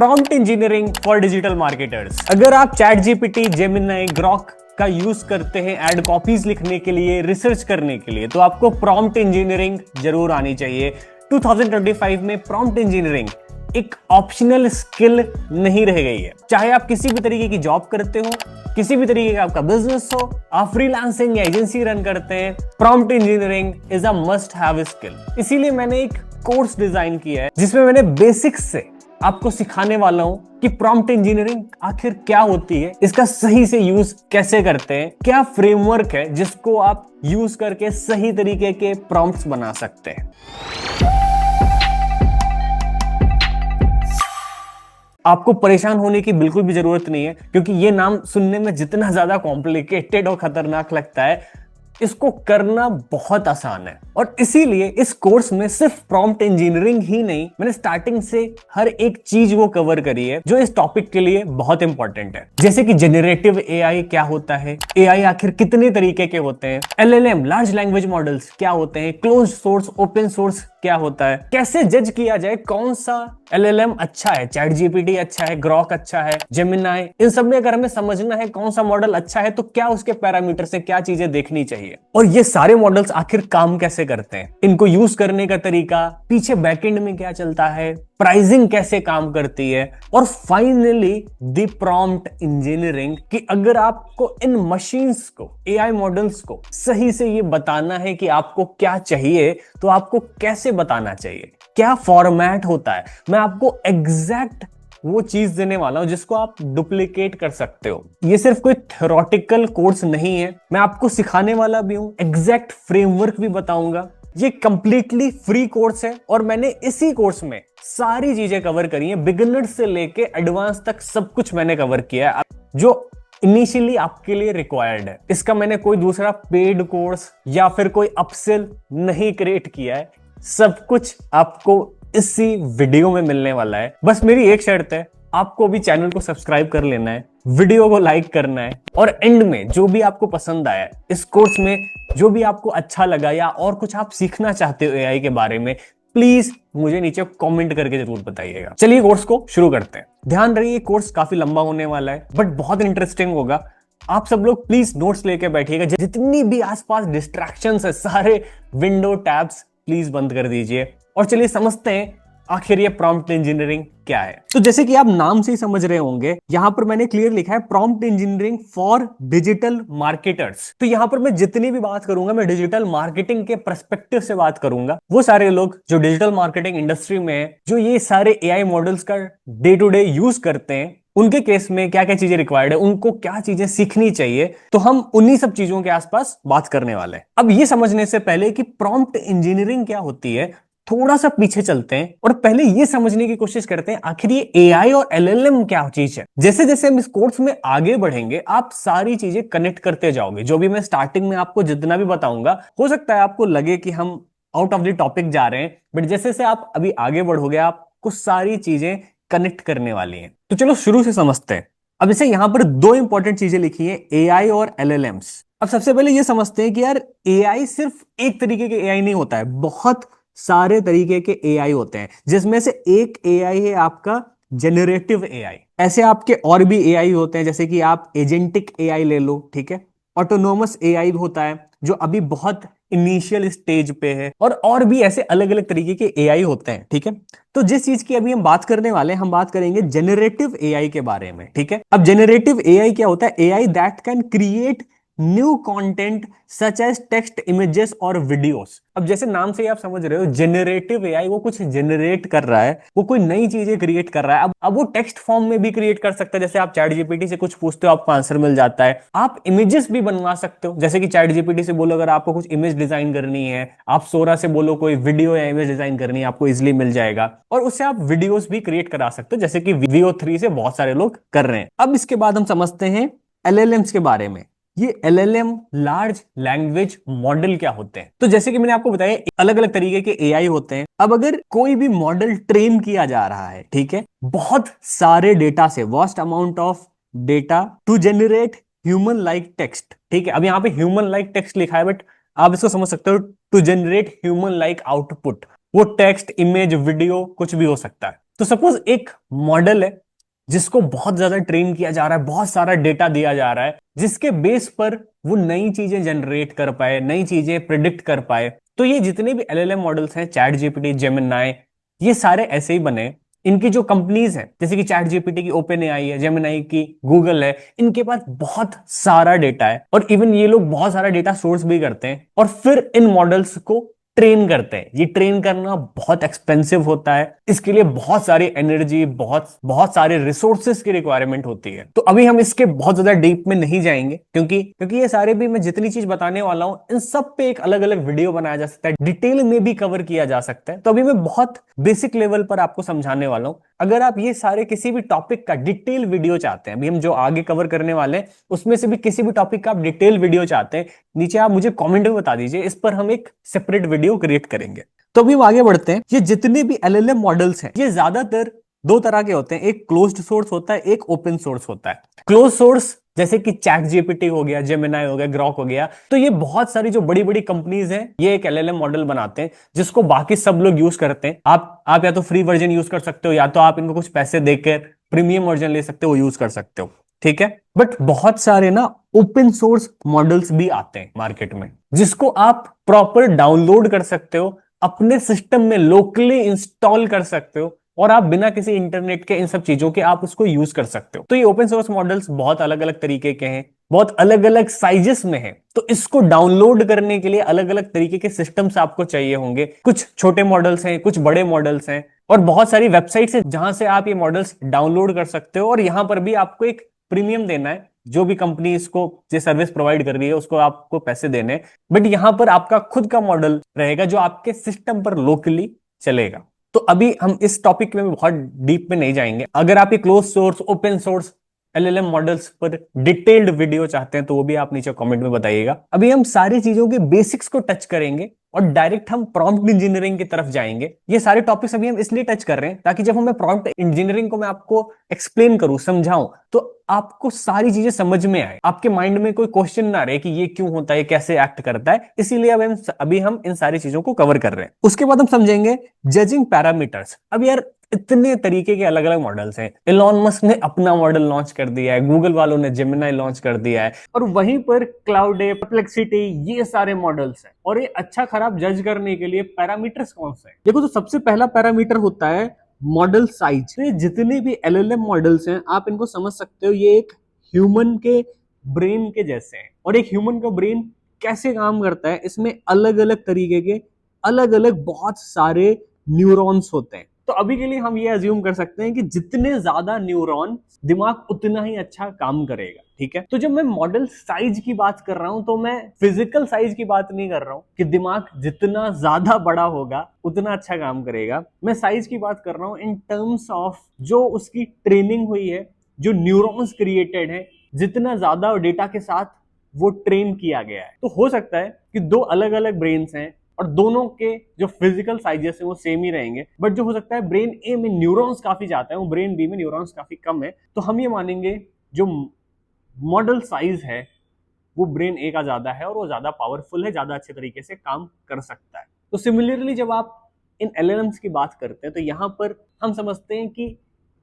Prompt engineering for digital marketers. अगर आप chat GPT, Gemini, Grok का यूज करते हैं एड कॉपीज लिखने के लिए, रिसर्च करने के लिए, तो आपको प्रॉम्प्ट इंजीनियरिंग जरूर आनी चाहिए। 2025 में प्रॉम्प्ट इंजीनियरिंग एक ऑप्शनल स्किल नहीं रह गई है। चाहे आप किसी भी तरीके की जॉब करते हो, किसी भी तरीके का आपका बिजनेस हो, आप फ्रीलांसिंग या एजेंसी रन करते हैं, prompt engineering is a must have skill. इसीलिए मैंने एक कोर्स डिजाइन किया है जिसमें मैंने बेसिक्स से आपको सिखाने वाला हूं कि प्रॉम्प्ट इंजीनियरिंग आखिर क्या होती है, इसका सही से यूज कैसे करते हैं, क्या फ्रेमवर्क है जिसको आप यूज करके सही तरीके के प्रॉम्प्ट्स बना सकते हैं। आपको परेशान होने की बिल्कुल भी जरूरत नहीं है, क्योंकि ये नाम सुनने में जितना ज्यादा कॉम्प्लिकेटेड और खतरनाक लगता है, इसको करना बहुत आसान है। और इसीलिए इस कोर्स में सिर्फ प्रॉम्प्ट इंजीनियरिंग ही नहीं, मैंने स्टार्टिंग से हर एक चीज वो कवर करी है जो इस टॉपिक के लिए बहुत इंपॉर्टेंट है। जैसे कि जेनरेटिव एआई क्या होता है, एआई आखिर कितने तरीके के होते हैं, एलएलएम लार्ज लैंग्वेज मॉडल्स क्या होते हैं, क्लोज सोर्स, ओपन सोर्स क्या होता है, कैसे जज किया जाए कौन सा एलएलएम अच्छा है, चैट जीपीटी अच्छा है, ग्रॉक अच्छा है, जेमिनी, इन सब में अगर हमें समझना है कौन सा मॉडल अच्छा है तो क्या उसके पैरामीटर से क्या चीजें देखनी चाहिए, और ये सारे मॉडल्स आखिर काम कैसे करते हैं, इनको यूज करने का तरीका, पीछे बैकएंड में क्या चलता है, प्राइसिंग कैसे काम करती है, और फाइनली द प्रॉम्प्ट इंजीनियरिंग कि अगर आपको इन मशीन्स को, एआई मॉडल्स को सही से ये बताना है कि आपको क्या चाहिए तो आपको कैसे बताना चाहिए, क्या फॉर्मेट होता है। मैं आपको एग्जैक्ट वो चीज देने वाला हूं जिसको आप डुप्लीकेट कर सकते हो। ये सिर्फ कोई थ्योरेटिकल कोर्स नहीं है, मैं आपको सिखाने वाला भी हूं, एग्जैक्ट फ्रेमवर्क भी बताऊंगा। ये कंप्लीटली फ्री कोर्स है और मैंने इसी कोर्स में सारी चीजें कवर करी हैं, बिगिनर से लेके एडवांस तक सब कुछ मैंने कवर किया है जो इनिशियली आपके लिए रिक्वायर्ड है। इसका मैंने कोई दूसरा पेड कोर्स या फिर कोई अपसेल नहीं क्रिएट किया है, सब कुछ आपको इसी वीडियो में मिलने वाला है। बस मेरी एक शर्त है, आपको भी चैनल को सब्सक्राइब कर लेना है, वीडियो को लाइक करना है, और एंड में जो भी आपको पसंद आया इस कोर्स में, जो भी आपको अच्छा लगा या और कुछ आप सीखना चाहते हो एआई के बारे में, प्लीज मुझे नीचे कमेंट करके जरूर बताइएगा। चलिए कोर्स को शुरू करते हैं। ध्यान रखिए कोर्स काफी लंबा होने वाला है बट बहुत इंटरेस्टिंग होगा। आप सब लोग प्लीज नोट्स लेके बैठिएगा, जितनी भी आसपास डिस्ट्रैक्शंस है सारे विंडो टैब्स प्लीज बंद कर दीजिए, और चलिए समझते हैं आखिर ये प्रॉम्प्ट इंजीनियरिंग क्या है। तो जैसे कि आप नाम से ही समझ रहे होंगे, यहां पर मैंने क्लियर लिखा है prompt engineering for digital marketers. तो यहां पर मैं जितनी भी बात करूंगा, मैं डिजिटल मार्केटिंग के पर्सपेक्टिव से बात करूंगा। वो सारे लोग जो डिजिटल मार्केटिंग इंडस्ट्री में है, जो ये सारे एआई मॉडल्स का डे टू डे यूज करते हैं, उनके केस में क्या क्या चीजें रिक्वायर्ड है, उनको क्या चीजें सीखनी चाहिए, तो हम उन्हीं सब चीजों के आसपास बात करने वाले हैं। अब ये समझने से पहले कि प्रॉम्प्ट इंजीनियरिंग क्या होती है, थोड़ा सा पीछे चलते हैं और पहले ये समझने की कोशिश करते हैं आखिर ये एआई और एलएलएम क्या चीज है। जैसे जैसे हम इस कोर्स में आगे बढ़ेंगे, आप सारी चीजें कनेक्ट करते जाओगे। जो भी मैं स्टार्टिंग में आपको जितना भी बताऊंगा, हो सकता है आपको लगे कि हम आउट ऑफ द टॉपिक जा रहे हैं, बट जैसे जैसे आप अभी आगे बढ़ोगे, आपको सारी चीजें कनेक्ट करने वाली हैं। तो चलो शुरू से समझते हैं। अब जैसे यहां पर दो इंपॉर्टेंट चीजें लिखी है, एआई और एलएलएम्स। अब सबसे पहले ये समझते हैं कि यार एआई सिर्फ एक तरीके के एआई नहीं होता है, बहुत सारे तरीके के एआई होते हैं, जिसमें से एक एआई है आपका जेनरेटिव एआई। ऐसे आपके और भी एआई होते हैं, जैसे कि आप एजेंटिक एआई ले लो, ठीक है, ऑटोनोमस एआई होता है जो अभी बहुत इनिशियल स्टेज पे है, और भी ऐसे अलग अलग तरीके के एआई होते हैं, ठीक है। तो जिस चीज की अभी हम बात करने वाले हैं, हम बात करेंगे जेनरेटिव एआई के बारे में, ठीक है। अब जेनरेटिव एआई क्या होता है? AI that can create new content such as text, images और वीडियोस। अब जैसे नाम से ही आप समझ रहे हो, जेनरेटिव एआई वो कुछ जेनरेट कर रहा है, वो कोई नई चीजें क्रिएट कर रहा है। अब वो टेक्स्ट फॉर्म में भी क्रिएट कर सकता है, जैसे आप चैट जीपीटी से कुछ पूछते हो आपको आंसर मिल जाता है। आप इमेजेस भी बनवा सकते हो, जैसे कि चैट जीपीटी से बोलो अगर आपको कुछ इमेज डिजाइन करनी है, आप सोरा से बोलो कोई वीडियो या इमेज डिजाइन करनी है, आपको इजिली मिल जाएगा, और उससे आप वीडियोस भी क्रिएट करा सकते हो, जैसे कि VO3 से बहुत सारे लोग कर रहे हैं। अब इसके बाद हम समझते हैं एलएलएम्स के बारे में। ये एलएलएम लार्ज लैंग्वेज मॉडल क्या होते हैं? तो जैसे कि मैंने आपको बताया, अलग अलग तरीके के एआई होते हैं। अब अगर कोई भी मॉडल ट्रेन किया जा रहा है, ठीक है, बहुत सारे डेटा से, vast amount of data to generate human like text, ठीक है। अब यहाँ पे ह्यूमन लाइक टेक्स्ट लिखा है, बट आप इसको समझ सकते हो to generate human like output. वो टेक्स्ट, इमेज, वीडियो कुछ भी हो सकता है। तो सपोज एक मॉडल है जिसको बहुत ज्यादा ट्रेन किया जा रहा है, बहुत सारा डेटा दिया जा रहा है, जिसके बेस पर वो नई चीजें जनरेट कर पाए, नई चीजें प्रिडिक्ट कर पाए। तो ये जितने भी एलएलएम मॉडल्स हैं, चैट जीपीटी, जेमिनाई, ये सारे ऐसे ही बने। इनकी जो कंपनीज हैं, जैसे कि चैट जीपीटी की ओपन एआई है, जेमिनाई की गूगल है, इनके पास बहुत सारा डेटा है और इवन ये लोग बहुत सारा डेटा सोर्स भी करते हैं और फिर इन मॉडल्स को ट्रेन करते हैं। ये ट्रेन करना बहुत एक्सपेंसिव होता है, इसके लिए बहुत सारी एनर्जी, बहुत बहुत सारे रिसोर्सेस की रिक्वायरमेंट होती है। तो अभी हम इसके बहुत ज्यादा डीप में नहीं जाएंगे, क्योंकि ये सारे भी मैं जितनी चीज बताने वाला हूं, इन सब पे एक अलग अलग वीडियो बनाया जा सकता है, डिटेल में भी कवर किया जा सकता है। तो अभी मैं बहुत बेसिक लेवल पर आपको समझाने वाला हूं। अगर आप ये सारे किसी भी टॉपिक का डिटेल वीडियो चाहते हैं, अभी हम जो आगे कवर करने वाले हैं उसमें से भी किसी भी टॉपिक का आप डिटेल वीडियो चाहते हैं, नीचे आप मुझे कमेंट में बता दीजिए, इस पर हम एक सेपरेट वीडियो क्रिएट करेंगे। तो अभी हम आगे बढ़ते हैं। ये जितने भी एलएलएम मॉडल्स हैं, ये ज्यादातर दो तरह के होते हैं, एक क्लोज्ड सोर्स होता है, एक ओपन सोर्स होता है। क्लोज सोर्स जैसे कि चैट जीपीटी हो गया, जेमिनाई हो गया, ग्रॉक हो गया, तो ये बहुत सारी जो बड़ी बड़ी कंपनीज हैं, ये एक एलएलएम मॉडल बनाते हैं जिसको बाकी सब लोग यूज करते हैं। आप या तो फ्री वर्जन यूज कर सकते हो, या तो आप इनको कुछ पैसे देकर प्रीमियम वर्जन ले सकते हो, यूज कर सकते हो, ठीक है। बट बहुत सारे ना ओपन सोर्स मॉडल्स भी आते हैं मार्केट में, जिसको आप प्रॉपर डाउनलोड कर सकते हो, अपने सिस्टम में लोकली इंस्टॉल कर सकते हो और आप बिना किसी इंटरनेट के, इन सब चीजों के आप उसको यूज कर सकते हो। तो ये ओपन सोर्स मॉडल्स बहुत अलग अलग तरीके के हैं, बहुत अलग अलग साइजेस में हैं। तो इसको डाउनलोड करने के लिए अलग अलग तरीके के सिस्टम्स आपको चाहिए होंगे। कुछ छोटे मॉडल्स हैं, कुछ बड़े मॉडल्स हैं, और बहुत सारी वेबसाइट्स हैं जहां से आप ये मॉडल्स डाउनलोड कर सकते हो। और यहां पर भी आपको एक प्रीमियम देना है, जो भी कंपनी इसको ये सर्विस प्रोवाइड कर रही है उसको आपको पैसे देने हैं। बट यहां पर आपका खुद का मॉडल रहेगा जो आपके सिस्टम पर लोकली चलेगा। तो अभी हम इस टॉपिक में बहुत डीप में नहीं जाएंगे। अगर आप ये close source, open source LLM models पर डिटेल्ड वीडियो चाहते हैं तो वो भी आप नीचे कमेंट में बताइएगा। अभी हम सारी चीजों के बेसिक्स को टच करेंगे और डायरेक्ट हम प्रॉम्प्ट इंजीनियरिंग की तरफ जाएंगे। ये सारे टॉपिक्स अभी हम इसलिए टच कर रहे हैं ताकि जब हमें प्रॉम्प्ट इंजीनियरिंग को मैं आपको एक्सप्लेन करूं, समझाऊं, तो आपको सारी चीजें समझ में आए, आपके माइंड में कोई क्वेश्चन ना रहे कि ये क्यों होता है, कैसे एक्ट करता है। इसीलिए अभी हम इन सारी चीजों को कवर कर रहे हैं। उसके बाद हम समझेंगे जजिंग पैरामीटर्स। अब यार इतने तरीके के अलग अलग मॉडल्स हैं। इलॉन मस्क ने अपना मॉडल लॉन्च कर दिया है, गूगल वालों ने जेमिनाई लॉन्च कर दिया है, और वहीं पर क्लाउडे, परप्लेक्सिटी, ये सारे मॉडल्स हैं। और ये अच्छा खराब जज करने के लिए पैरामीटर्स कौन से हैं? देखो, तो सबसे पहला पैरामीटर होता है मॉडल साइज। तो जितने भी एलएलएम मॉडल्स हैं, आप इनको समझ सकते हो, ये एक ह्यूमन के ब्रेन के जैसे हैं। और एक ह्यूमन का ब्रेन कैसे काम करता है, इसमें अलग अलग तरीके के, अलग अलग बहुत सारे न्यूरॉन्स होते हैं। तो अभी के लिए हम ये अज्यूम कर सकते हैं कि जितने ज्यादा न्यूरॉन, दिमाग उतना ही अच्छा काम करेगा, ठीक है। तो जब मैं मॉडल साइज की बात कर रहा हूं तो मैं फिजिकल साइज की बात नहीं कर रहा हूं कि दिमाग जितना ज्यादा बड़ा होगा उतना अच्छा काम करेगा। मैं साइज की बात कर रहा हूं इन टर्म्स ऑफ जो उसकी ट्रेनिंग हुई है, जो न्यूरॉन्स क्रिएटेड है, जितना ज्यादा डेटा के साथ वो ट्रेन किया गया है। तो हो सकता है कि दो अलग अलग ब्रेन्स हैं और दोनों के जो फिजिकल साइजेस है वो सेम ही रहेंगे, बट जो हो सकता है ब्रेन ए में न्यूरॉन्स काफी ज्यादा है, वो ब्रेन बी में न्यूरॉन्स काफी कम है। तो हम ये मानेंगे जो मॉडल साइज है वो ब्रेन ए का ज्यादा है और वो ज्यादा पावरफुल है, ज्यादा अच्छे तरीके से काम कर सकता है। तो सिमिलरली जब आप इन एलएलएम्स की बात करते हैं तो यहां पर हम समझते हैं कि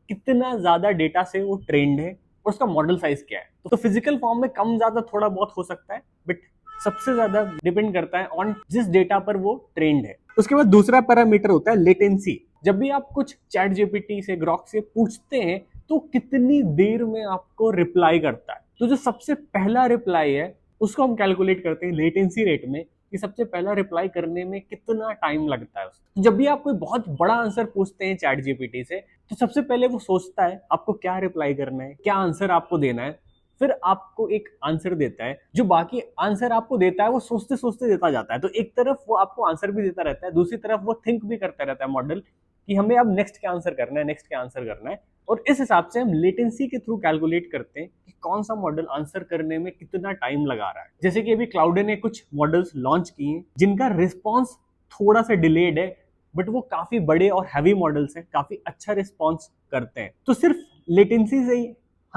कितना ज्यादा डेटा से वो ट्रेंड है और उसका मॉडल साइज क्या है। तो फिजिकल फॉर्म में कम ज्यादा थोड़ा बहुत हो सकता है, बट सबसे ज्यादा डिपेंड करता है ऑन जिस डेटा पर वो ट्रेंड है। उसके बाद दूसरा पैरामीटर होता है लेटेंसी। जब भी आप कुछ चैट जीपीटी से, ग्रॉक से पूछते हैं तो कितनी देर में आपको रिप्लाई करता है। तो जो सबसे पहला रिप्लाई है उसको हम कैलकुलेट करते हैं लेटेंसी रेट में, कि सबसे पहला रिप्लाई करने में कितना टाइम लगता है उसको। जब भी आप कोई बहुत बड़ा आंसर पूछते हैं चैट जीपीटी से, तो सबसे पहले वो सोचता है आपको क्या रिप्लाई करना है, क्या आंसर आपको देना है, फिर आपको एक आंसर देता है। जो बाकी आंसर आपको देता है वो सोचते सोचते देता जाता है। तो एक तरफ वो आपको आंसर भी देता रहता है, दूसरी तरफ वो थिंक भी करता रहता है मॉडल कि हमें अब नेक्स्ट क्या आंसर करना है, नेक्स्ट क्या आंसर करना है। और इस हिसाब से हम लेटेंसी के थ्रू कैलकुलेट करते हैं कि कौन सा मॉडल आंसर करने में कितना टाइम लगा रहा है। जैसे कि अभी क्लाउडे ने कुछ मॉडल्स लॉन्च किए हैं जिनका रिस्पॉन्स थोड़ा सा डिलेड है, बट वो काफी बड़े और हैवी मॉडल्स हैं, काफी अच्छा रिस्पॉन्स करते हैं। तो सिर्फ लेटेंसी से ही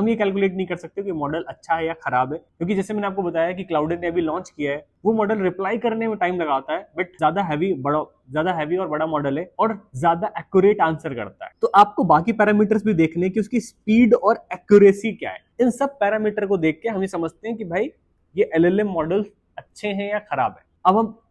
हम ये कैलकुलेट नहीं कर सकते कि मॉडल अच्छा है या खराब है, क्योंकि जैसे मैंने आपको बताया कि क्लाउड ने अभी लॉन्च किया है, वो मॉडल रिप्लाई करने में टाइम लगाता है, बट ज्यादा हैवी और बड़ा मॉडल है और ज्यादा एक्यूरेट आंसर करता है। तो आपको बाकी पैरामीटर्स भी देखने हैं कि उसकी स्पीड और एक्यूरेसी क्या है। इन सब पैरामीटर को देख के हम ये समझते हैं कि भाई ये एलएलएम मॉडल अच्छे हैं या खराब है।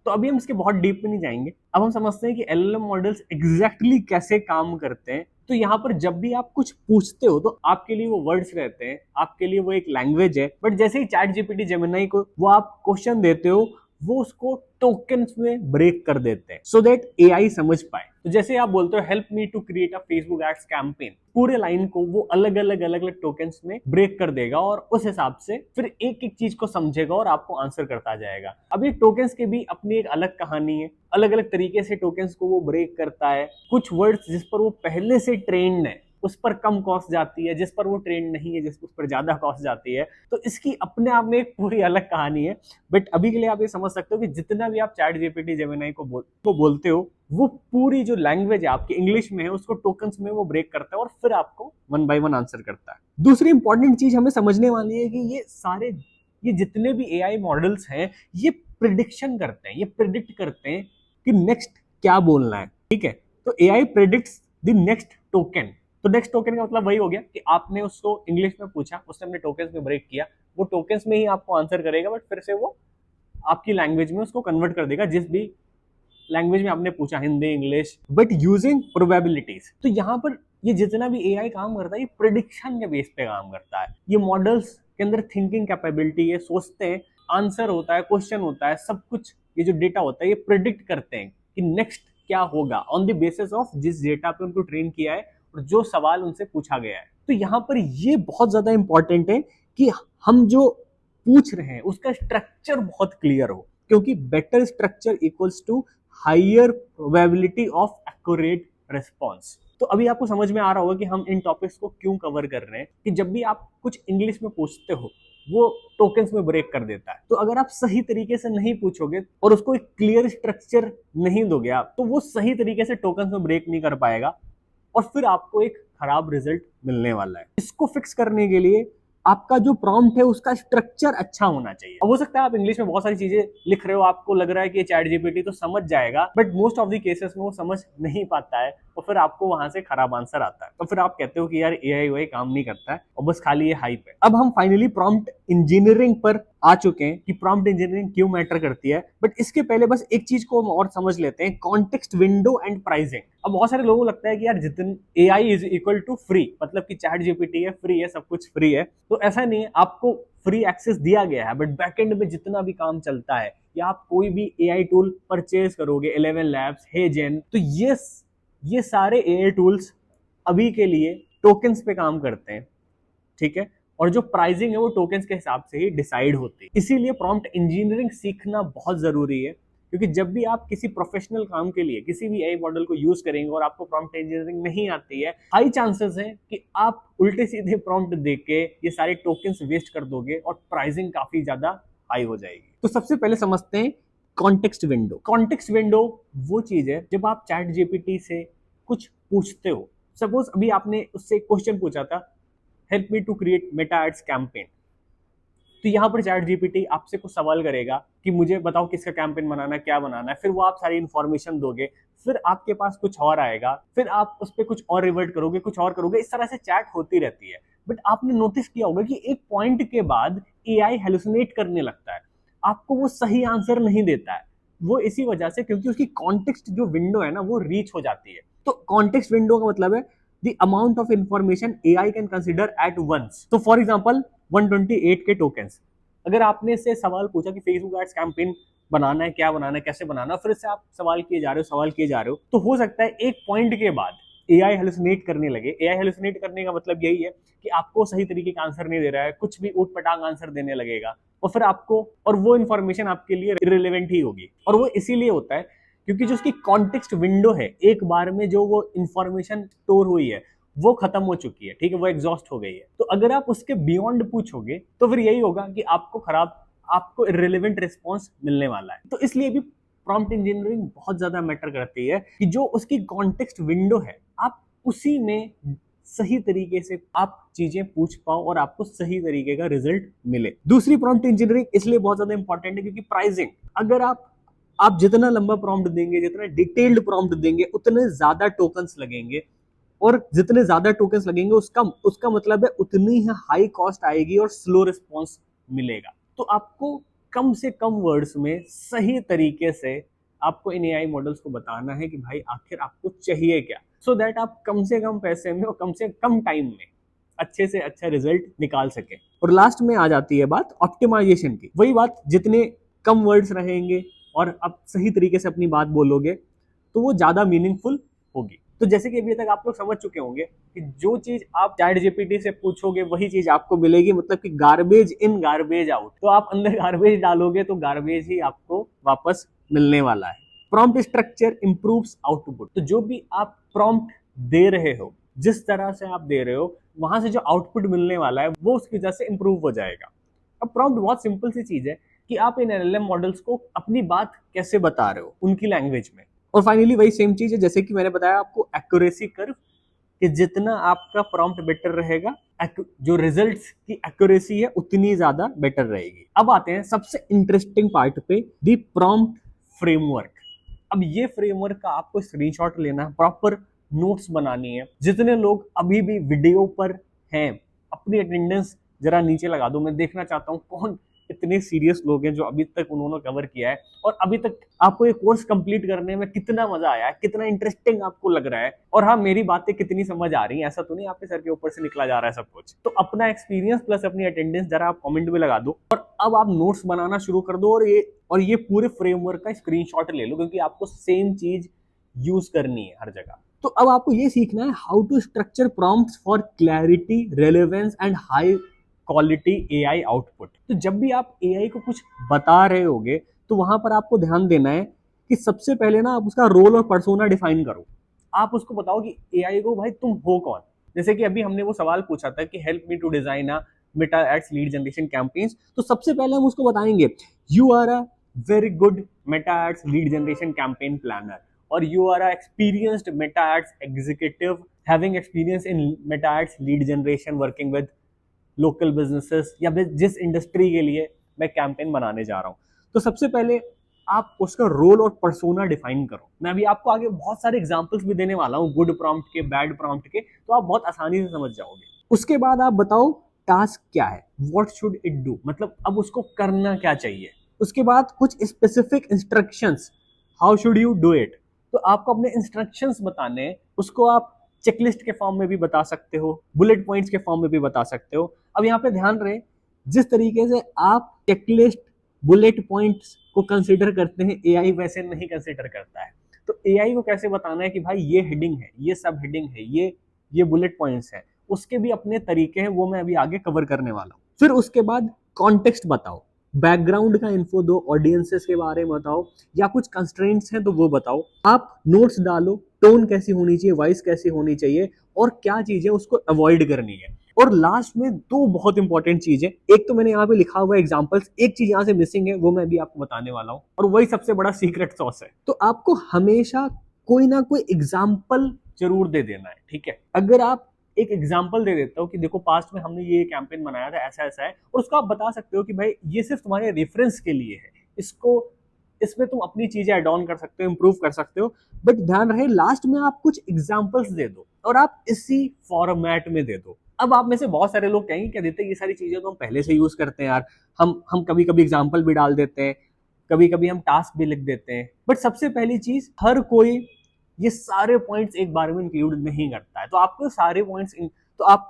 अभी हम इसके बहुत डीप में नहीं जाएंगे। अब हम समझते हैं कि एलएलएम मॉडल्स एग्जैक्टली कैसे काम करते हैं। तो यहाँ पर जब भी आप कुछ पूछते हो तो आपके लिए वो वर्ड्स रहते हैं, आपके लिए वो एक लैंग्वेज है, बट जैसे ही चैट जीपीटी जेमिनी को वो आप क्वेश्चन देते हो, वो उसको टोकन्स में ब्रेक कर देते हैं सो दैट एआई समझ पाए। तो जैसे आप बोलते हो help me to create a Facebook ads campaign, पूरे लाइन को वो अलग अलग टोकन्स में ब्रेक कर देगा और उस हिसाब से फिर एक एक चीज को समझेगा और आपको आंसर करता जाएगा। अब ये टोकन्स के भी अपनी एक अलग कहानी है, अलग अलग तरीके से टोकन्स को वो ब्रेक करता है। कुछ वर्ड्स जिस पर वो पहले से ट्रेंड है उस पर कम कॉस्ट जाती है, जिस पर वो ट्रेंड नहीं है उस पर ज्यादा कॉस्ट जाती है। तो इसकी अपने आप में एक पूरी अलग कहानी है। बट अभी के लिए आप ये समझ सकते हो कि जितना भी आप चैट जीपीटी जेमिनी को बोलते हो, वो पूरी जो लैंग्वेज है आपकी इंग्लिश में है उसको टोकन्स में वो ब्रेक करता है और फिर आपको 1 by 1 आंसर करता है। दूसरी इंपॉर्टेंट चीज हमें समझने वाली है कि ये जितने भी एआई मॉडल्स हैं ये प्रिडिक्शन करते हैं, ये प्रिडिक्ट करते हैं कि नेक्स्ट क्या बोलना है। ठीक है, तो AI predicts the next token. तो नेक्स्ट टोकन का मतलब वही हो गया कि आपने उसको इंग्लिश में पूछा, उसने अपने टोकन्स में ब्रेक किया, वो टोकन्स में ही आपको आंसर करेगा, बट फिर से वो आपकी लैंग्वेज में उसको कन्वर्ट कर देगा, जिस भी लैंग्वेज में आपने पूछा, Hindi, English, but using probabilities. तो यहाँ पर ये जितना भी एआई काम करता है ये प्रिडिक्शन के बेस पे काम करता है। ये मॉडल्स के अंदर थिंकिंग कैपेबिलिटी है, सोचते हैं, आंसर होता है, क्वेश्चन होता है, सब कुछ ये जो डेटा होता है ये प्रिडिक्ट करते हैं कि नेक्स्ट क्या होगा ऑन द बेसिस ऑफ जिस डेटा पे उनको ट्रेन किया है और जो सवाल उनसे पूछा गया है। तो यहाँ पर ये बहुत ज्यादा इंपॉर्टेंट है कि हम जो पूछ रहे हैं उसका स्ट्रक्चर बहुत क्लियर हो, क्योंकि better structure equals to higher probability of accurate response. तो अभी आपको समझ में आ रहा होगा कि हम इन टॉपिक्स को क्यों कवर कर रहे हैं, कि जब भी आप कुछ इंग्लिश में पूछते हो वो टोकन्स में ब्रेक कर देता है। तो अगर आप सही तरीके से नहीं पूछोगे और उसको एक क्लियर स्ट्रक्चर नहीं दोगे आप, तो वो सही तरीके से टोकन्स में ब्रेक नहीं कर पाएगा और फिर आपको एक खराब रिजल्ट मिलने वाला है। इसको फिक्स करने के लिए आपका जो प्रॉम्प्ट है उसका स्ट्रक्चर अच्छा होना चाहिए। अब हो सकता है आप इंग्लिश में बहुत सारी चीजें लिख रहे हो, आपको लग रहा है कि चैट जीपीटी तो समझ जाएगा, but most of the cases में वो समझ नहीं पाता है और फिर आपको वहां से खराब आंसर आता है। तो फिर आप कहते हो कि यार एआई वही काम नहीं करता है और बस खाली ये हाइप है। अब हम फाइनली प्रॉम्प्ट इंजीनियरिंग पर आ चुके हैं कि प्रॉम्प्ट इंजीनियरिंग क्यों मैटर करती है, बट इसके पहले बस एक चीज को हम और समझ लेते हैं, कॉन्टेक्स्ट विंडो एंड प्राइसिंग। अब बहुत सारे लोगों को लगता है कि यार जितन AI is equal to free, मतलब कि चैट जीपीटी है, फ्री है, सब कुछ फ्री है। तो ऐसा नहीं है, आपको फ्री एक्सेस दिया गया है, बट बैकएंड में जितना भी काम चलता है या आप कोई भी एआई टूल परचेज करोगे, 11 लैब्स, हेजेन, तो ये सारे एआई टूल्स अभी के लिए टोकन्स पे काम करते हैं। ठीक है, और जो प्राइसिंग है वो टोकन्स के हिसाब से ही डिसाइड होती है। इसीलिए प्रॉम्प्ट इंजीनियरिंग सीखना बहुत जरूरी है, क्योंकि जब भी आप किसी प्रोफेशनल काम के लिए किसी भी एआई मॉडल को यूज करेंगे और आपको प्रॉम्प्ट इंजीनियरिंग नहीं आती है, हाई चांसेस है कि आप उल्टे सीधे प्रॉम्प्ट देके ये सारे टोकन्स वेस्ट कर दोगे और प्राइसिंग काफी ज्यादा हाई हो जाएगी। तो सबसे पहले समझते हैं कॉन्टेक्स्ट विंडो। कॉन्टेक्स्ट विंडो वो चीज है जब आप चैट जीपीटी से कुछ पूछते हो। सपोज अभी आपने उससे क्वेश्चन पूछा था, help me to create Meta ads campaign, तो यहाँ पर चैट जीपीटी आपसे कुछ सवाल करेगा कि मुझे बताओ किसका कैंपेन बनाना है, क्या बनाना है, फिर वो आप सारी इन्फॉर्मेशन दोगे, फिर आपके पास कुछ और आएगा, फिर आप उस पर कुछ और रिवर्ट करोगे, कुछ और करोगे, इस तरह से चैट होती रहती है। बट आपने नोटिस किया होगा कि एक पॉइंट के बाद एआई हेलुसिनेट करने लगता है, आपको वो सही आंसर नहीं देता है। वो इसी वजह से क्योंकि उसकी कॉन्टेक्स्ट जो विंडो है ना वो रीच हो जाती है। तो कॉन्टेक्स्ट विंडो का मतलब है the amount of information AI can consider at once. तो फॉर एग्जांपल 128 के टोकन्स, अगर आपने इससे सवाल पूछा कि फेसबुक एड्स कैंपेन बनाना है, क्या बनाना है, कैसे बनाना है, फिर से आप सवाल किए जा रहे हो, तो हो सकता है एक पॉइंट के बाद एआई हेलुसिनेट करने लगे। एआई हेलुसिनेट करने का मतलब यही है कि आपको सही तरीके का आंसर नहीं दे रहा है, कुछ भी ऊट पटांग आंसर देने लगेगा और फिर आपको, और वो इन्फॉर्मेशन आपके लिए इररिलेवेंट ही होगी। और वो इसीलिए होता है क्योंकि जो उसकी कॉन्टेक्स्ट विंडो है, एक बार में जो वो इंफॉर्मेशन स्टोर हुई है वो खत्म हो चुकी है, ठीक है, वो एग्जॉस्ट हो गई है। तो अगर आप उसके बियॉन्ड पूछोगे तो फिर यही होगा कि आपको इररिलेवेंट रिस्पॉन्स मिलने वाला है। तो इसलिए भी प्रॉम्प्ट इंजीनियरिंग बहुत ज्यादा मैटर करती है कि जो उसकी कॉन्टेक्स्ट विंडो है आप उसी में सही तरीके से आप चीजें पूछ पाओ और आपको सही तरीके का रिजल्ट मिले। दूसरी प्रॉम्प्ट इंजीनियरिंग इसलिए बहुत ज्यादा इंपॉर्टेंट है क्योंकि प्राइसिंग, अगर आप जितना लंबा प्रॉम्प्ट देंगे, जितना डिटेल्ड प्रॉम्प्ट देंगे, उतने ज्यादा टोकन्स लगेंगे, और जितने ज्यादा टोकन्स लगेंगे उसका उसका मतलब है उतनी ही हाई कॉस्ट आएगी और स्लो रिस्पॉन्स मिलेगा। तो आपको कम से कम वर्ड्स में सही तरीके से आपको इन एआई मॉडल्स को बताना है कि भाई आखिर आपको चाहिए क्या, सो दैट आप कम से कम पैसे में और कम से कम टाइम में अच्छे से अच्छा रिजल्ट निकाल सके। और लास्ट में आ जाती है बात ऑप्टिमाइजेशन की। वही बात, जितने कम वर्ड्स रहेंगे और आप सही तरीके से अपनी बात बोलोगे तो वो ज्यादा मीनिंगफुल होगी। तो जैसे कि अभी तक आप लोग समझ चुके होंगे कि जो चीज आप चैट जीपीटी से पूछोगे वही चीज आपको मिलेगी, मतलब कि गार्बेज इन गार्बेज आउट। तो आप अंदर गार्बेज डालोगे तो गार्बेज ही आपको वापस मिलने वाला है। Prompt structure improves output. तो जो भी आप प्रॉम्प्ट दे रहे हो, जिस तरह से आप दे रहे हो, वहां से जो आउटपुट मिलने वाला है वो उसकी वजह से इंप्रूव हो जाएगा। अब प्रॉम्प्ट बहुत सिंपल सी चीज है कि आप इन एलएलएम मॉडल्स को अपनी बात कैसे बता रहे हो उनकी लैंग्वेज में। और फाइनली वही सेम चीज है जैसे कि मैंने बताया आपको एक्यूरेसी कर्व, कि जितना आपका प्रॉम्प्ट बेटर रहेगा, जो रिजल्ट्स की एक्यूरेसी है उतनी ज्यादा बेटर रहेगी। अब आते हैं सबसे इंटरेस्टिंग पार्ट पे, दी प्रॉम्प्ट फ्रेमवर्क। अब ये फ्रेमवर्क का आपको स्क्रीनशॉट लेना है, प्रॉपर नोट्स बनानी है। जितने लोग अभी भी वीडियो पर हैं, अपनी अटेंडेंस जरा नीचे लगा दो, मैं देखना चाहता हूँ कौन इतने सीरियस लोग हैं जो अभी तक उन्होंने कवर किया है और अभी तक आपको ये कोर्स कंप्लीट करने में कितना मजा आया है, कितना इंटरेस्टिंग आपको लग रहा है, और हाँ मेरी बातें कितनी समझ आ रही हैं। ऐसा तो नहीं आपके सर के ऊपर से निकला जा रहा है सब कुछ। तो अपना एक्सपीरियंस प्लस अपनी अटेंडेंस जरा आप कमेंट में लगा दो और अब आप नोट्स बनाना शुरू कर दो और ये पूरे फ्रेमवर्क का स्क्रीनशॉट ले लो, क्योंकि आपको सेम चीज यूज करनी है हर जगह। तो अब आपको ये सीखना है how to structure prompts for clarity, relevance and high quality AI output. तो जब भी आप एआई को कुछ बता रहे होगे तो वहां पर आपको ध्यान देना है कि सबसे पहले ना आप उसका रोल और पर्सोना डिफाइन करो। आप उसको बताओ कि एआई को भाई तुम हो कौन। जैसे कि अभी हमने वो सवाल पूछा था कि help me to design a Meta ads lead generation campaigns, तो सबसे पहले हम उसको बताएंगे you are a very good Meta ads lead generation campaign planner, और you are a experienced Meta ads executive having experience in Meta ads lead generation working with local businesses, या जिस industry के लिए मैं कैंपेन बनाने जा रहा हूं। तो सबसे पहले आप उसका रोल और पर्सोना डिफाइन करो। मैं अभी आपको आगे बहुत सारे एग्जांपल्स भी देने वाला हूं, गुड प्रॉम्प्ट के, बैड प्रॉम्प्ट के, तो आप बहुत आसानी से समझ जाओगे। उसके बाद आप बताओ टास्क क्या है, व्हाट शुड इट डू, मतलब अब उसको करना क्या चाहिए। उसके बाद कुछ specific instructions, how should you do it. तो आपको अपने इंस्ट्रक्शंस बताने, उसको आप चेकलिस्ट के फॉर्म में भी बता सकते हो, बुलेट पॉइंट्स के फॉर्म में भी बता सकते हो। अब यहाँ पे ध्यान रहे, जिस तरीके से आप चेकलिस्ट, बुलेट पॉइंट्स को कंसीडर करते हैं, एआई वैसे नहीं कंसीडर करता है। तो एआई को कैसे बताना है कि भाई ये हेडिंग है, ये सब हेडिंग है, ये बुलेट पॉइंट्स है, उसके भी अपने तरीके हैं, वो मैं अभी आगे कवर करने वाला हूँ। फिर उसके बाद कॉन्टेक्स्ट बताओ, बैकग्राउंड का इन्फो दो, ऑडियंसेस के बारे में बताओ, या कुछ कंस्ट्रेंट्स हैं तो वो बताओ। आप नोट्स डालो, टोन कैसी होनी चाहिए, वॉइस कैसी होनी चाहिए, और क्या चीजें उसको अवॉइड करनी है। और लास्ट में दो बहुत इंपॉर्टेंट चीजें, एक तो मैंने यहाँ पे लिखा हुआ है एग्जांपल्स, एक चीज यहाँ से मिसिंग है, वो मैं भी आपको बताने वाला हूँ, और वही सबसे बड़ा सीक्रेट सॉस है। तो आपको हमेशा कोई ना कोई एग्जाम्पल जरूर दे देना है, ठीक है। अगर आप एक एग्जाम्पल दे देता हो कि देखो पास्ट में हमने ये कैंपेन बनाया था, ऐसा ऐसा है, और उसको आप बता सकते हो कि भाई ये सिर्फ तुम्हारे रेफरेंस के लिए है, इसमें तुम अपनी चीजें एड ऑन कर सकते हो, इंप्रूव कर सकते हो। बट ध्यान रहे लास्ट में आप कुछ एग्जांपल्स दे दो और आप इसी फॉर्मेट में दे दो। अब आप में से बहुत सारे लोग कहेंगे क्या देते, ये सारी चीजें तो हम पहले से यूज करते हैं यार, हम कभी कभी एग्जाम्पल भी डाल देते हैं, कभी कभी हम टास्क भी लिख देते हैं। बट सबसे पहली चीज, हर कोई ये सारे पॉइंट्स एक बार में इंक्लूड नहीं करता है, तो आपको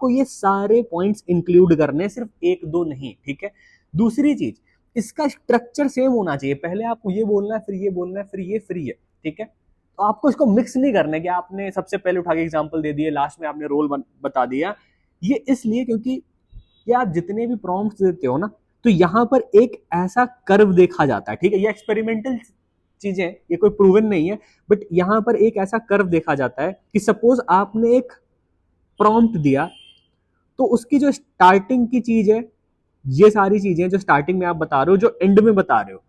ये सारे पॉइंट्स इंक्लूड करने, सिर्फ एक दो नहीं, ठीक है। दूसरी चीज, इसका स्ट्रक्चर सेम होना चाहिए, पहले आपको ये बोलना है, फिर ये बोलना है, फिर ये, ठीक है। तो आपको इसको मिक्स नहीं करना है कि आपने सबसे पहले उठा के एग्जांपल दे दिए, लास्ट में आपने रोल बता दिया। ये इसलिए क्योंकि ये आप जितने भी प्रॉम्प्ट्स देते हो ना, तो यहाँ पर एक ऐसा कर्व देखा जाता है, ठीक है। ये एक्सपेरिमेंटल चीजें, ये कोई प्रूवन नहीं है, बट यहाँ पर एक ऐसा कर्व देखा जाता है कि सपोज आपने एक प्रॉम्प्ट दिया, तो उसकी जो स्टार्टिंग की चीज है, ये सारी चीजें जो स्टार्टिंग में आप बता रहे हो, जो एंड में बता रहे हो,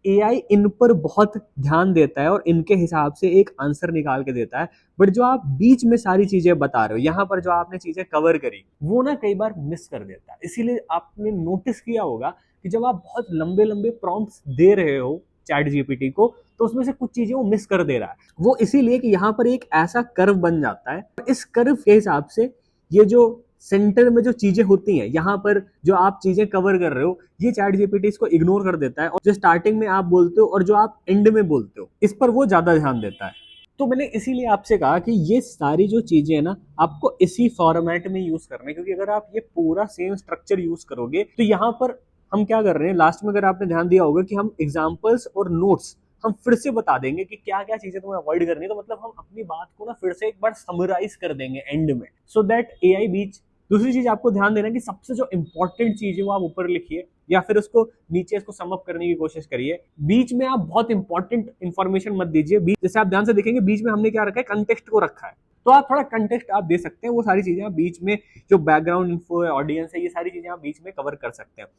एआई इन पर बहुत ध्यान देता है और इनके हिसाब से एक आंसर निकाल के देता है, बट जो आप बीच में सारी चीजें बता रहे हो, यहाँ पर जो आपने चीजें कवर करी, वो ना कई बार मिस कर देता है। इसीलिए आपने नोटिस किया होगा कि जब आप बहुत लंबे लंबे प्रॉम्प्ट्स दे रहे हो चैट जीपीटी को, तो उसमें से कुछ चीजें वो मिस कर दे रहा है। वो इसीलिए कि यहाँ पर एक ऐसा कर्व बन जाता है, इस कर्व के हिसाब से ये जो सेंटर में जो चीजें होती हैं, यहाँ पर जो आप चीजें कवर कर रहे हो, ये चैट जीपीटी इसको इग्नोर कर देता है, और जो स्टार्टिंग में आप बोलते हो और जो आप एंड में बोलते हो, इस पर वो ज्यादा ध्यान देता है। तो मैंने इसीलिए आपसे कहा कि ये सारी जो चीजें है ना, आपको इसी फॉर्मेट में यूज करना है, क्योंकि अगर आप ये पूरा सेम स्ट्रक्चर यूज करोगे तो यहाँ पर हम क्या कर रहे हैं, लास्ट में अगर आपने ध्यान दिया होगा कि हम एग्जाम्पल्स और नोट्स हम फिर से बता देंगे कि क्या क्या चीजें तुम्हें अवॉइड करनी है। तो मतलब हम अपनी बात को ना फिर से एक बार समराइज कर देंगे एंड में, सो दैट एआई बीच। दूसरी चीज आपको ध्यान देना कि सबसे जो इंपॉर्टेंट चीज है वो आप ऊपर लिखिए, या फिर उसको नीचे इसको सम अप करने की कोशिश करिए। बीच में आप बहुत इंपॉर्टेंट इंफॉर्मेशन मत दीजिए। जैसे आप ध्यान से देखेंगे बीच में हमने क्या रखा है, कंटेक्स्ट को रखा है, तो आप थोड़ा कंटेक्स्ट आप दे सकते हैं। वो सारी चीजें आप बीच में, जो बैकग्राउंड इन्फो है, ऑडियंस है, ये सारी चीजें आप बीच में कवर कर सकते हैं।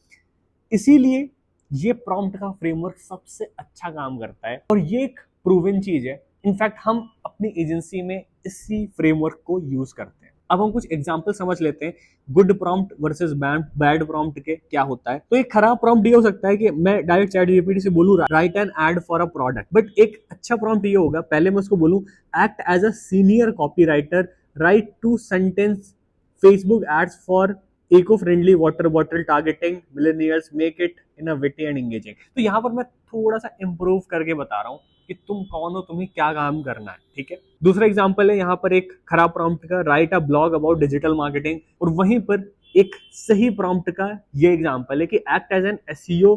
इसीलिए ये प्रॉम्प्ट का फ्रेमवर्क सबसे अच्छा काम करता है, और ये एक प्रूवन चीज है। इनफैक्ट हम अपनी एजेंसी में इसी फ्रेमवर्क को यूज करते हैं। अब हम कुछ एग्जांपल समझ लेते हैं, good prompt versus bad prompt के क्या होता है। तो एक खराब प्रॉम्प्ट ये हो सकता है कि मैं डायरेक्ट चैट जीपीटी से बोलूं write an ad for a product, but एक अच्छा प्रॉम्प्ट ये होगा, पहले मैं उसको बोलूं act as a senior copywriter, write 2 sentence Facebook ads for eco friendly water bottle targeting millennials, make it in a witty and engaging. तो यहाँ पर मैं थोड़ा सा इंप्रूव करके बता रहा हूँ कि तुम कौन हो, तुम्हें क्या काम करना है, ठीक है। दूसरा एग्जांपल है यहाँ पर एक खराब प्रॉम्प्ट का, right a blog about digital marketing, और वहीं पर एक सही प्रॉम्प्ट का ये एग्जांपल है कि act as an SEO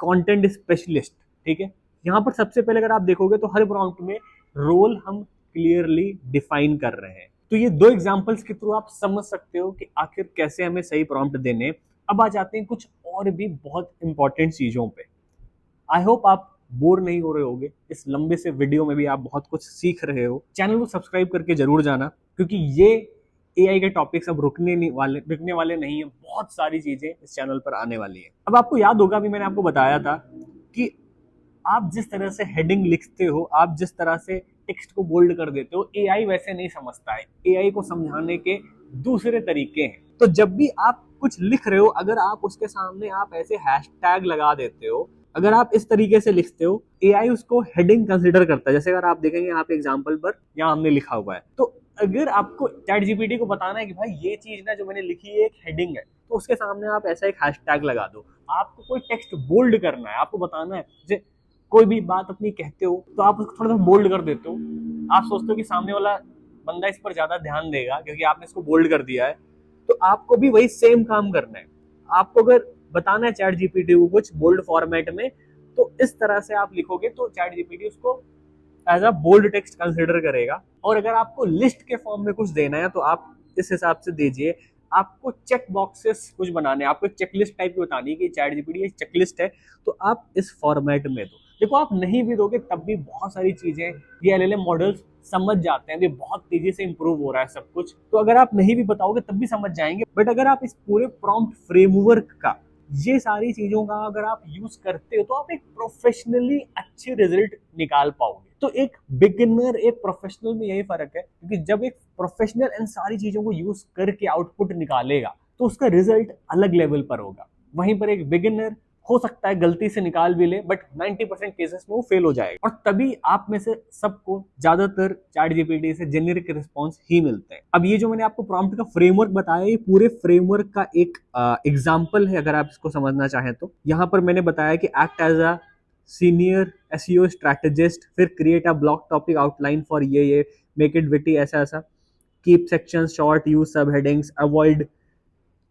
content specialist, ठीक है। यहाँ पर सबसे पहले अगर आप देखोगे तो हर प्रॉम्प्ट में रोल हम क्लियरली डिफाइन कर रहे हैं। तो ये दो एग्जांपल्स के थ्रू आप समझ सकते हो कि आखिर कैसे हमें सही प्रॉम्प्ट देने। अब आ जाते हैं कुछ और भी बहुत इंपॉर्टेंट चीजों पे। आई होप आप बोर नहीं हो रहे होगे, इस लंबे से वीडियो में भी आप बहुत कुछ सीख रहे हो। चैनल को सब्सक्राइब करके जरूर जाना, क्योंकि ये एआई के टॉपिक्स अब रुकने वाले नहीं है। बहुत सारी चीजें इस चैनल पर आने वाली है। अब आपको याद होगा, भी मैंने आपको बताया था कि आप जिस तरह से हेडिंग लिखते हो, आप जिस तरह से टेक्स्ट को बोल्ड कर देते हो, एआई वैसे नहीं समझता है। एआई को समझाने के दूसरे तरीके हैं। तो जब भी आप कुछ लिख रहे हो, अगर आप उसके सामने आप ऐसे हैशटैग लगा देते हो, अगर आप इस तरीके से लिखते हो, एआई उसको हेडिंग कंसीडर करता है। जैसे अगर आप देखेंगे यहाँ पे एग्जांपल पर यहाँ हमने लिखा हुआ है, तो अगर आपको चैट जीपीटी को बताना है कि भाई ये चीज ना जो मैंने लिखी है एक हेडिंग है, तो उसके सामने आप ऐसा एक हैशटैग लगा दो। आपको कोई टेक्स्ट बोल्ड करना है, आपको बताना है, जैसे कोई भी बात अपनी कहते हो तो आप उसको थोड़ा सा बोल्ड कर देते हो। आप सोचते हो कि सामने वाला बंदा इस पर ज्यादा ध्यान देगा क्योंकि आपने इसको बोल्ड कर दिया है, तो आपको भी वही सेम काम करना है। आपको अगर बताना है चैट जीपीटी को कुछ बोल्ड फॉर्मेट में, तो इस तरह से आप लिखोगे तो चैट जीपीटी उसको as a bold text consider करेगा। और अगर आपको लिस्ट के फॉर्म में कुछ देना है तो आप इस हिसाब से दीजिए। आपको चेक बॉक्सेस कुछ बनाने हैं, आपको एक चेकलिस्ट टाइप की बतानी है कि चैट जीपीटी एक चेकलिस्ट है, तो आप इस फॉर्मेट में दो। देखो, आप नहीं भी दोगे तब भी बहुत सारी चीजें ये एलएलएम मॉडल्स समझ जाते हैं। ये बहुत तेजी से इंप्रूव हो रहा है सब कुछ, तो अगर आप नहीं भी बताओगे तब भी समझ जाएंगे। बट अगर आप इस पूरे प्रॉम्प्ट फ्रेमवर्क का, ये सारी चीजों का अगर आप यूज करते हो, तो आप एक प्रोफेशनली अच्छे रिजल्ट निकाल पाओगे। तो एक बिगिनर एक प्रोफेशनल में यही फर्क है, क्योंकि जब एक प्रोफेशनल इन सारी चीजों को यूज करके आउटपुट निकालेगा तो उसका रिजल्ट अलग लेवल पर होगा। वहीं पर एक बिगिनर हो सकता है गलती से निकाल भी ले, बट 90% केसेस में वो फेल हो जाएगा। और तभी आप में से सबको ज्यादातर चैट जीपीटी से जेनेरिक रिस्पॉन्स ही मिलते हैं। अब ये जो मैंने आपको प्रॉम्प्ट का फ्रेमवर्क बताया, ये पूरे फ्रेमवर्क का एक एग्जाम्पल है अगर आप इसको समझना चाहें तो। यहाँ पर मैंने बताया कि act as a senior SEO strategist, फिर create a blog topic outline for ये मेक इट विटी, ऐसा ऐसा, keep sections short, use sub headings, avoid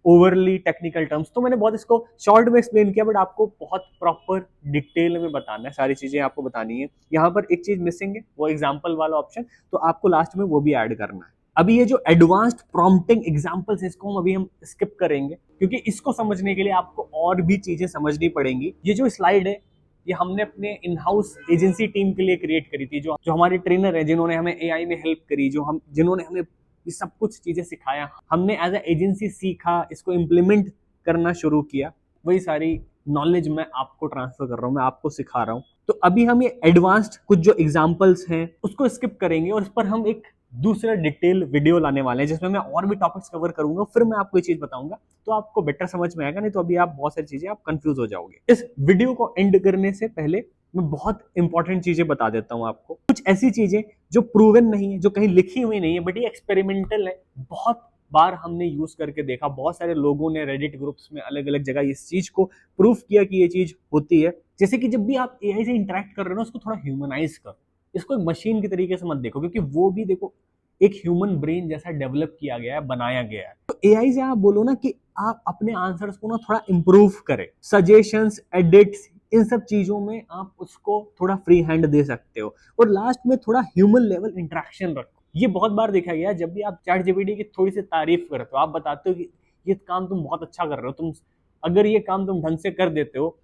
overly technical terms. तो मैंने बहुत इसको शॉर्ट में एक्सप्लेन किया, बट आपको बहुत प्रॉपर डिटेल में बताना है, सारी चीजें आपको बतानी है। यहाँ पर एक चीज मिसिंग है, वो एग्जाम्पल वाला ऑप्शन, तो आपको लास्ट में वो भी ऐड करना है। अभी ये जो एडवांस्ड प्रॉम्प्टिंग एग्जाम्पल्स है, इसको हम स्किप करेंगे, क्योंकि इसको समझने के लिए आपको और भी चीजें समझनी पड़ेंगी। ये जो स्लाइड है, ये हमने अपने इन हाउस एजेंसी टीम के लिए क्रिएट करी थी, जो हमारे ट्रेनर है, जिन्होंने हमें एआई में हेल्प करी, जिन्होंने हमें ये सब कुछ चीजें सिखाया। हमने एज ए एजेंसी सीखा, इसको इम्प्लीमेंट करना शुरू किया। वही सारी नॉलेज मैं आपको ट्रांसफर कर रहा हूँ, मैं आपको सिखा रहा हूँ। तो अभी हम ये एडवांस्ड कुछ जो एग्जांपल्स हैं उसको स्किप करेंगे और इस पर हम एक दूसरा डिटेल वीडियो लाने वाले हैं जिसमें मैं और भी टॉपिक्स कवर करूंगा, फिर मैं आपको ये चीज बताऊंगा तो आपको बेटर समझ में आएगा। नहीं तो अभी आप बहुत सारी चीजें आप कंफ्यूज हो जाओगे। इस वीडियो को एंड करने से पहले मैं बहुत इंपॉर्टेंट चीजें बता देता हूं आपको, कुछ ऐसी चीजें जो प्रूवन नहीं है, जो कहीं लिखी हुई नहीं है, बट ये एक्सपेरिमेंटल है। बहुत बार हमने यूज करके देखा, बहुत सारे लोगों ने रेडिट ग्रुप्स में अलग अलग जगह इस चीज को प्रूफ किया कि ये चीज होती है। जैसे कि जब भी आप एआई से इंटरेक्ट कर रहे हो ना, उसको थोड़ा ह्यूमनाइज करो, इसको एक मशीन की तरीके से मत देखो, क्योंकि वो भी देखो एक ह्यूमन ब्रेन जैसा डेवलप किया गया है, बनाया गया है। तो एआई से आप बोलो ना कि आप अपने आंसर्स को ना थोड़ा इंप्रूव करें, सजेशंस, एडिट्स, इन सब चीजों में आप उसको थोड़ा फ्री हैंड दे सकते हो। और लास्ट में थोड़ा ह्यूमन लेवल इंटरेक्शन रखो। ये बहुत बार देखा गया है, जब भी आप चैट जीपीटी की थोड़ी सी तारीफ करते हो, आप बताते हो कि ये काम तुम बहुत अच्छा कर रहे हो, तुम अगर ये काम तुम ढंग से कर देते हो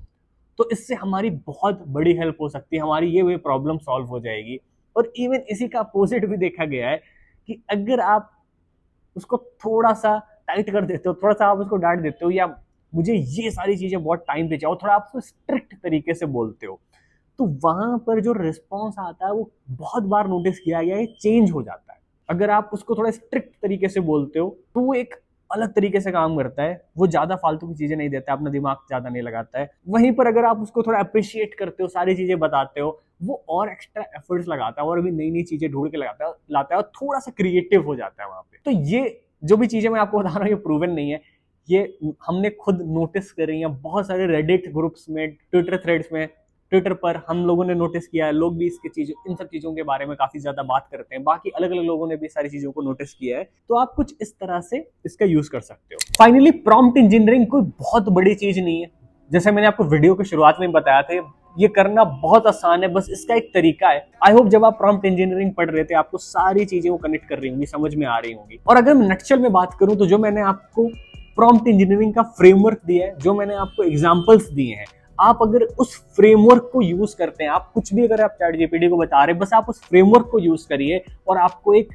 तो इससे हमारी बहुत बड़ी हेल्प हो सकती है, हमारी ये प्रॉब्लम सॉल्व हो जाएगी। और इवन इसी का अपोजिट भी देखा गया है कि अगर आप उसको थोड़ा सा टाइट कर देते हो, थोड़ा सा आप उसको डांट देते हो, या मुझे ये सारी चीजें बहुत टाइम पे चाहिए, थोड़ा आप उसको स्ट्रिक्ट तरीके से बोलते हो, तो वहां पर जो रिस्पॉन्स आता है वो बहुत बार नोटिस किया गया है, चेंज हो जाता है। अगर आप उसको थोड़ा स्ट्रिक्ट तरीके से बोलते हो तो वो एक अलग तरीके से काम करता है, वो ज्यादा फालतू की चीजें नहीं देता, अपना दिमाग ज्यादा नहीं लगाता है। वहीं पर अगर आप उसको थोड़ा अप्रिशिएट करते हो, सारी चीजें बताते हो, वो और एक्स्ट्रा एफर्ट्स लगाता है और भी नई नई चीजें ढूंढ के लाता है और थोड़ा सा क्रिएटिव हो जाता है वहां पे। तो ये जो भी चीजें मैं आपको बता रहा हूँ ये प्रूवन नहीं है, ये हमने खुद नोटिस करी है बहुत सारे रेडिट ग्रुप्स में, ट्विटर थ्रेड्स में, ट्विटर पर हम लोगों ने नोटिस किया है। लोग भी इन सब चीजों के बारे में काफी ज्यादा बात करते हैं, बाकी अलग अलग लोगों ने भी सारी चीजों को नोटिस किया है। तो आप कुछ इस तरह से इसका यूज कर सकते हो। फाइनली प्रॉम्प्ट इंजीनियरिंग कोई बहुत बड़ी चीज नहीं है, जैसे मैंने आपको वीडियो की शुरुआत में बताया था, ये करना बहुत आसान है, बस इसका एक तरीका है। आई होप जब आप प्रॉम्प्ट इंजीनियरिंग पढ़ रहे थे आपको सारी चीजें वो कनेक्ट कर रही होंगी, समझ में आ रही होंगी। और अगर मैं नक्शल में बात करूं तो जो मैंने आपको प्रॉम्प्ट इंजीनियरिंग का फ्रेमवर्क दिया है, जो मैंने आपको एग्जांपल्स दिए हैं, आप अगर उस फ्रेमवर्क को यूज करते हैं, आप कुछ भी अगर आप चैट जीपीटी को बता रहे हैं, बस आप उस फ्रेमवर्क को यूज करिए और आपको एक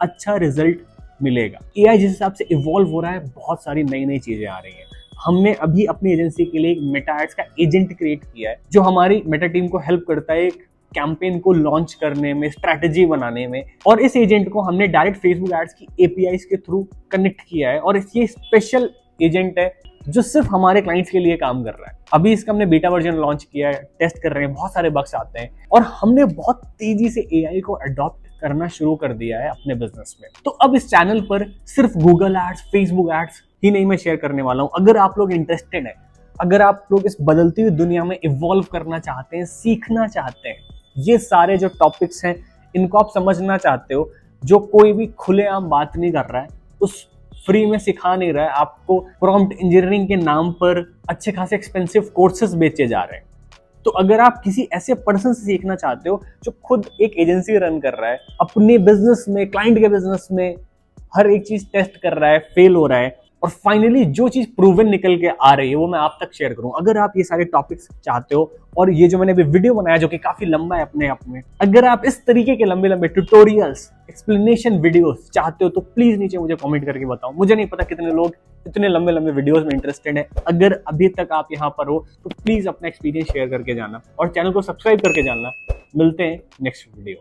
अच्छा रिजल्ट मिलेगा। एआई जिस हिसाब से इवॉल्व हो रहा है, बहुत सारी नई नई चीजें आ रही हैं। हमने अभी अपनी एजेंसी के लिए एक मेटा एड्स का एजेंट क्रिएट किया है, जो हमारी मेटा टीम को हेल्प करता है एक कैंपेन को लॉन्च करने में, स्ट्रैटेजी बनाने में। और इस एजेंट को हमने डायरेक्ट फेसबुक एड्स की एपीआईज के थ्रू कनेक्ट किया है और ये स्पेशल एजेंट है जो सिर्फ हमारे क्लाइंट्स के लिए काम कर रहा है। अभी इसका हमने बीटा वर्जन लॉन्च किया है, टेस्ट कर रहे हैं, बहुत सारे बग्स आते हैं और हमने बहुत तेजी से एआई को अडॉप्ट करना शुरू कर दिया है अपने बिजनेस में। तो अब इस चैनल पर सिर्फ गूगल एड्स, फेसबुक एड्स ही नहीं मैं शेयर करने वाला हूं। अगर आप लोग इंटरेस्टेड हैं, अगर आप लोग इस बदलती हुई दुनिया में इवॉल्व करना चाहते हैं, सीखना चाहते हैं, ये सारे जो टॉपिक्स हैं इनको आप समझना चाहते हो, जो कोई भी खुलेआम बात नहीं कर रहा है, उस फ्री में सिखा नहीं रहा है, आपको प्रॉम्प्ट इंजीनियरिंग के नाम पर अच्छे खासे एक्सपेंसिव कोर्सेज बेचे जा रहे हैं। तो अगर आप किसी ऐसे पर्सन से सीखना चाहते हो जो खुद एक एजेंसी रन कर रहा है, अपने बिजनेस में, क्लाइंट के बिजनेस में हर एक चीज टेस्ट कर रहा है, फेल हो रहा है, और फाइनली जो चीज प्रूवन निकल के आ रही है वो मैं आप तक शेयर करूं। अगर आप ये सारे टॉपिक्स चाहते हो, और ये जो मैंने अभी वीडियो बनाया जो कि काफी लंबा है अपने आप में, अगर आप इस तरीके के लंबे लंबे ट्यूटोरियल्स, एक्सप्लेनेशन वीडियोस चाहते हो तो प्लीज नीचे मुझे कमेंट करके बताओ। मुझे नहीं पता कितने लोग इतने लंबे लंबे वीडियोस में इंटरेस्टेड है। अगर अभी तक आप यहाँ पर हो तो प्लीज अपना एक्सपीरियंस शेयर करके जाना और चैनल को सब्सक्राइब करके जाना। मिलते हैं नेक्स्ट वीडियो।